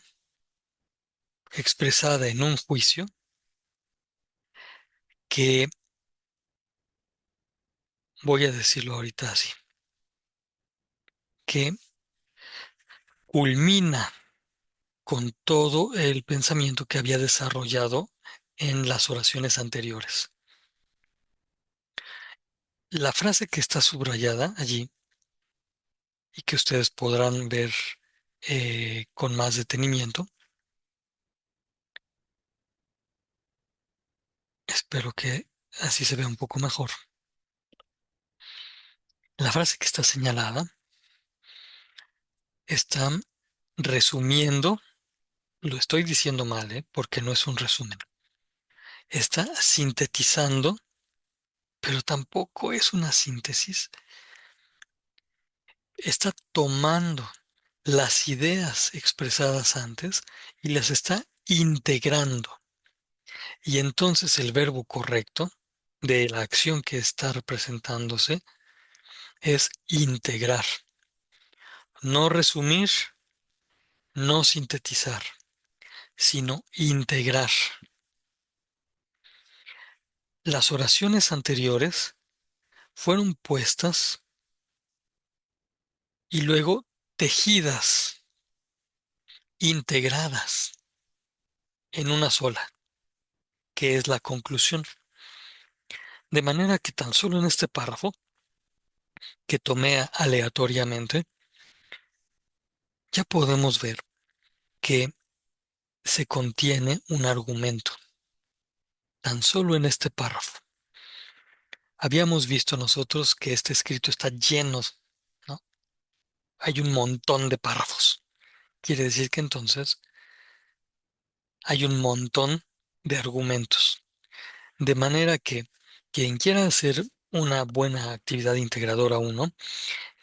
expresada en un juicio que, voy a decirlo ahorita así, que culmina con todo el pensamiento que había desarrollado en las oraciones anteriores. La frase que está subrayada allí y que ustedes podrán ver con más detenimiento, espero que así se vea un poco mejor. La frase que está señalada está resumiendo, lo estoy diciendo mal, porque no es un resumen, está sintetizando, pero tampoco es una síntesis, está tomando las ideas expresadas antes y las está integrando. Y entonces el verbo correcto de la acción que está representándose es integrar, no resumir, no sintetizar, sino integrar. Las oraciones anteriores fueron puestas y luego tejidas, integradas en una sola, que es la conclusión. De manera que tan solo en este párrafo, que tomé aleatoriamente, ya podemos ver que se contiene un argumento, tan solo en este párrafo. Habíamos visto nosotros que este escrito está lleno, ¿no? Hay un montón de párrafos. Quiere decir que entonces hay un montón de argumentos. De manera que quien quiera hacer una buena actividad integradora uno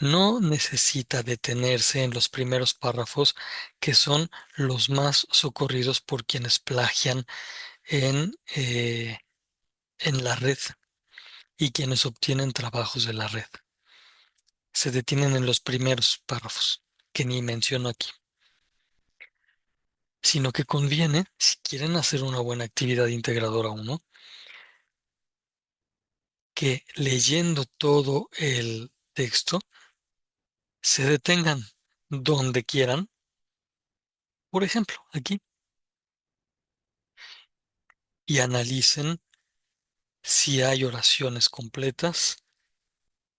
no necesita detenerse en los primeros párrafos que son los más socorridos por quienes plagian en la red y quienes obtienen trabajos de la red. Se detienen en los primeros párrafos, que ni menciono aquí, sino que conviene, si quieren hacer una buena actividad integradora uno, que leyendo todo el texto se detengan donde quieran, por ejemplo, aquí, y analicen si hay oraciones completas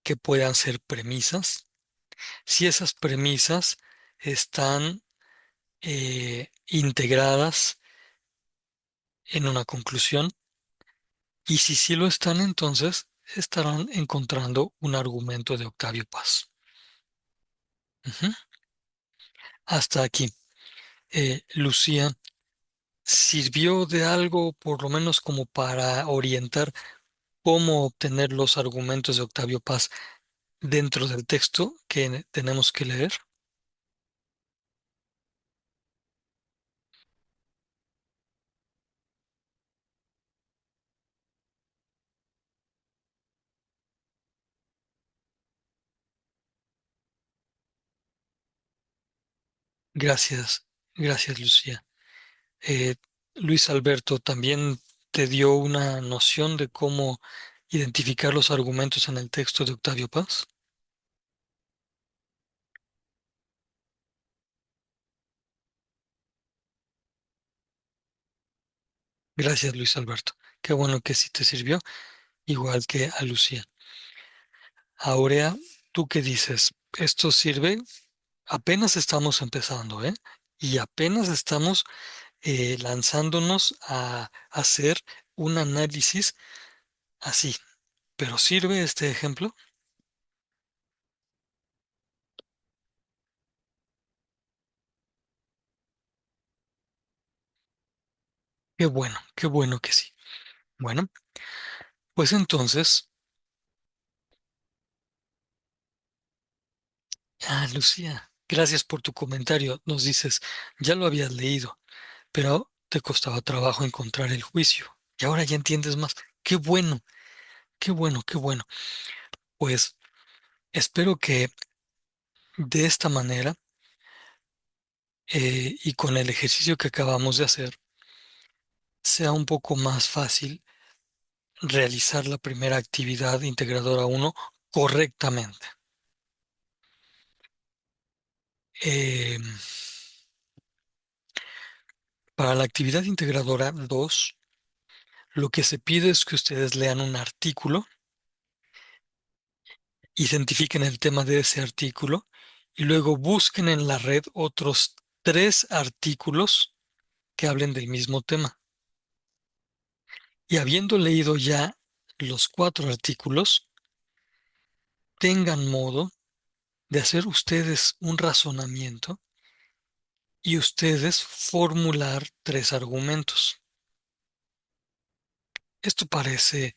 que puedan ser premisas, si esas premisas están integradas en una conclusión, y si sí lo están, entonces estarán encontrando un argumento de Octavio Paz. Ujú. Hasta aquí. Lucía, ¿sirvió de algo por lo menos como para orientar cómo obtener los argumentos de Octavio Paz dentro del texto que tenemos que leer? Gracias, gracias Lucía. Eh, Luis Alberto, también te dio una noción de cómo identificar los argumentos en el texto de Octavio Paz? Gracias, Luis Alberto. Qué bueno que sí te sirvió, igual que a Lucía. Aurea, ¿tú qué dices? ¿Esto sirve? Apenas estamos empezando, ¿eh? Y apenas estamos lanzándonos a hacer un análisis así. ¿Pero sirve este ejemplo? Qué bueno que sí. Bueno, pues entonces, Lucía, gracias por tu comentario. Nos dices, ya lo habías leído, pero te costaba trabajo encontrar el juicio. Y ahora ya entiendes más. Qué bueno, qué bueno, qué bueno. Pues espero que de esta manera y con el ejercicio que acabamos de hacer, sea un poco más fácil realizar la primera actividad integradora uno correctamente. Eh, para la actividad integradora 2, lo que se pide es que ustedes lean un artículo, identifiquen el tema de ese artículo y luego busquen en la red otros 3 artículos que hablen del mismo tema. Y habiendo leído ya los 4 artículos, tengan modo de hacer ustedes un razonamiento y ustedes formular 3 argumentos. Esto parece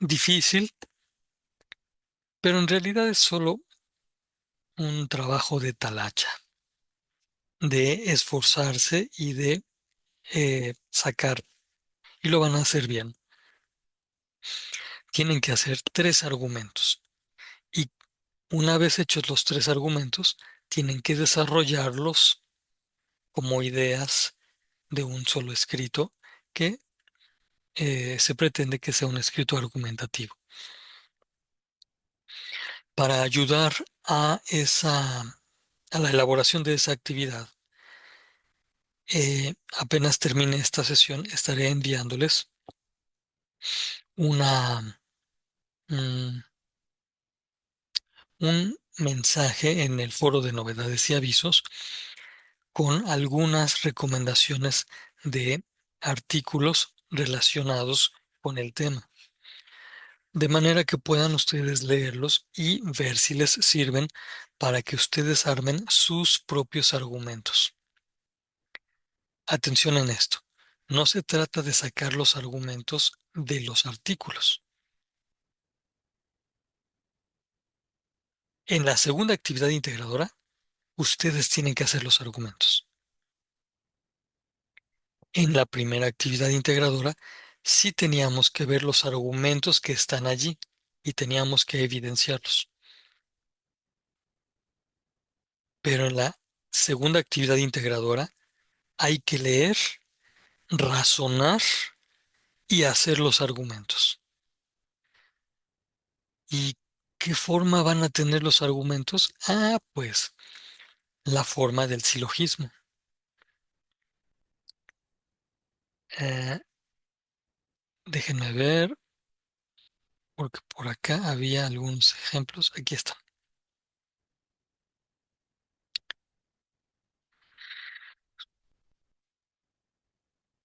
difícil, pero en realidad es solo un trabajo de talacha, de esforzarse y de sacar, y lo van a hacer bien. Tienen que hacer 3 argumentos y una vez hechos los 3 argumentos, tienen que desarrollarlos como ideas de un solo escrito que se pretende que sea un escrito argumentativo. Para ayudar a la elaboración de esa actividad, apenas termine esta sesión, estaré enviándoles una, mm, un mensaje en el foro de novedades y avisos con algunas recomendaciones de artículos relacionados con el tema, de manera que puedan ustedes leerlos y ver si les sirven para que ustedes armen sus propios argumentos. Atención en esto. No se trata de sacar los argumentos de los artículos. En la segunda actividad integradora, ustedes tienen que hacer los argumentos. En la primera actividad integradora, sí teníamos que ver los argumentos que están allí y teníamos que evidenciarlos. Pero en la segunda actividad integradora, hay que leer, razonar y hacer los argumentos. ¿Y qué forma van a tener los argumentos? Pues la forma del silogismo. Eh, Déjenme ver, porque por acá había algunos ejemplos. Aquí está.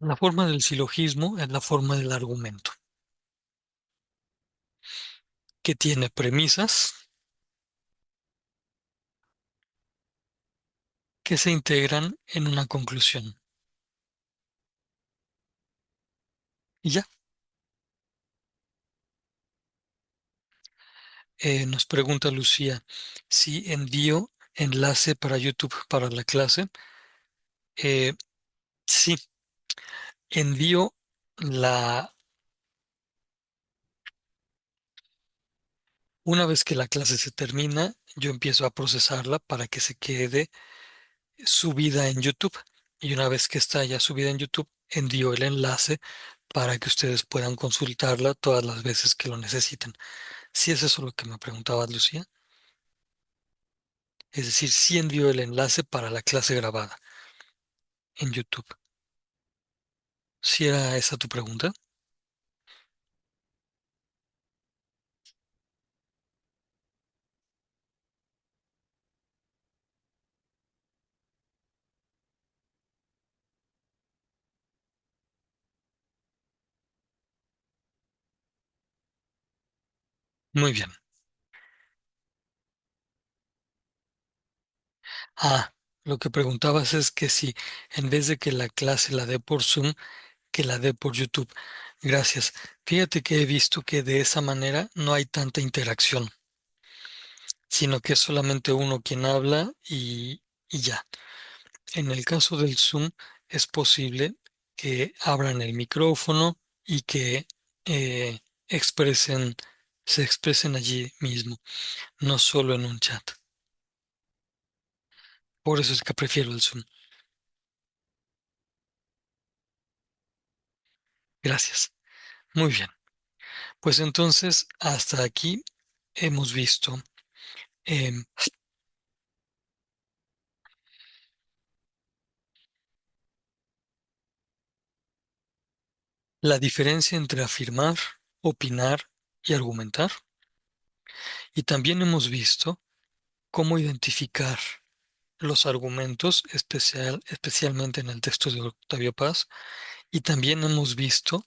La forma del silogismo es la forma del argumento, que tiene premisas que se integran en una conclusión. Y ya, nos pregunta Lucía si envío enlace para YouTube para la clase. Eh, sí, envío la... Una vez que la clase se termina, yo empiezo a procesarla para que se quede subida en YouTube. Y una vez que está ya subida en YouTube, envío el enlace para que ustedes puedan consultarla todas las veces que lo necesiten. Si es eso lo que me preguntabas, Lucía. Es decir, si envío el enlace para la clase grabada en YouTube. Si era esa tu pregunta. Muy bien. Ah, lo que preguntabas es que si en vez de que la clase la dé por Zoom, que la dé por YouTube. Gracias. Fíjate que he visto que de esa manera no hay tanta interacción, sino que es solamente uno quien habla y ya. En el caso del Zoom es posible que abran el micrófono y que eh, expresen, se expresen allí mismo, no solo en un chat. Por eso es que prefiero el Zoom. Gracias. Muy bien. Pues entonces, hasta aquí hemos visto em, la diferencia entre afirmar, opinar y argumentar. Y también hemos visto cómo identificar los argumentos, especialmente en el texto de Octavio Paz. Y también hemos visto,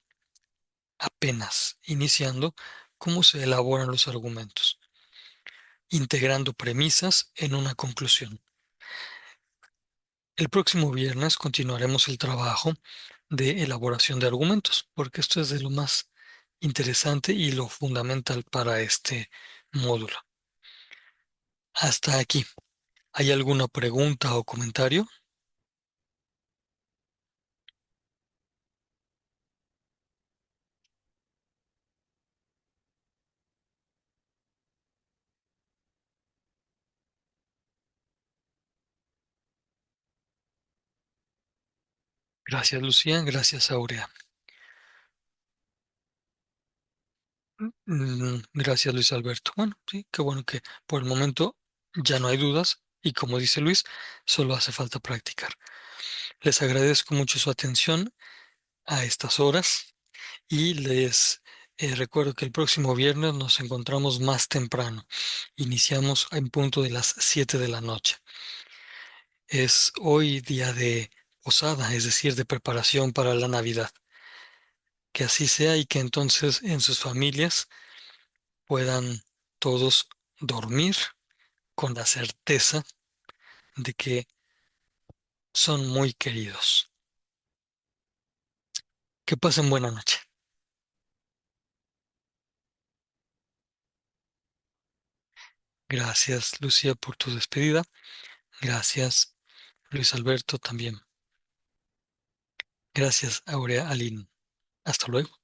apenas iniciando, cómo se elaboran los argumentos, integrando premisas en una conclusión. El próximo viernes continuaremos el trabajo de elaboración de argumentos, porque esto es de lo más interesante y lo fundamental para este módulo. Hasta aquí. ¿Hay alguna pregunta o comentario? Gracias, Lucía. Gracias, Aurea. Gracias, Luis Alberto. Bueno, sí, qué bueno que por el momento ya no hay dudas y como dice Luis, solo hace falta practicar. Les agradezco mucho su atención a estas horas y les recuerdo que el próximo viernes nos encontramos más temprano. Iniciamos en punto de las 7 de la noche. Es hoy día de posada, es decir, de preparación para la Navidad. Que así sea y que entonces en sus familias puedan todos dormir con la certeza de que son muy queridos. Que pasen buena noche. Gracias, Lucía, por tu despedida. Gracias, Luis Alberto, también. Gracias, Aurea Aline. Hasta luego.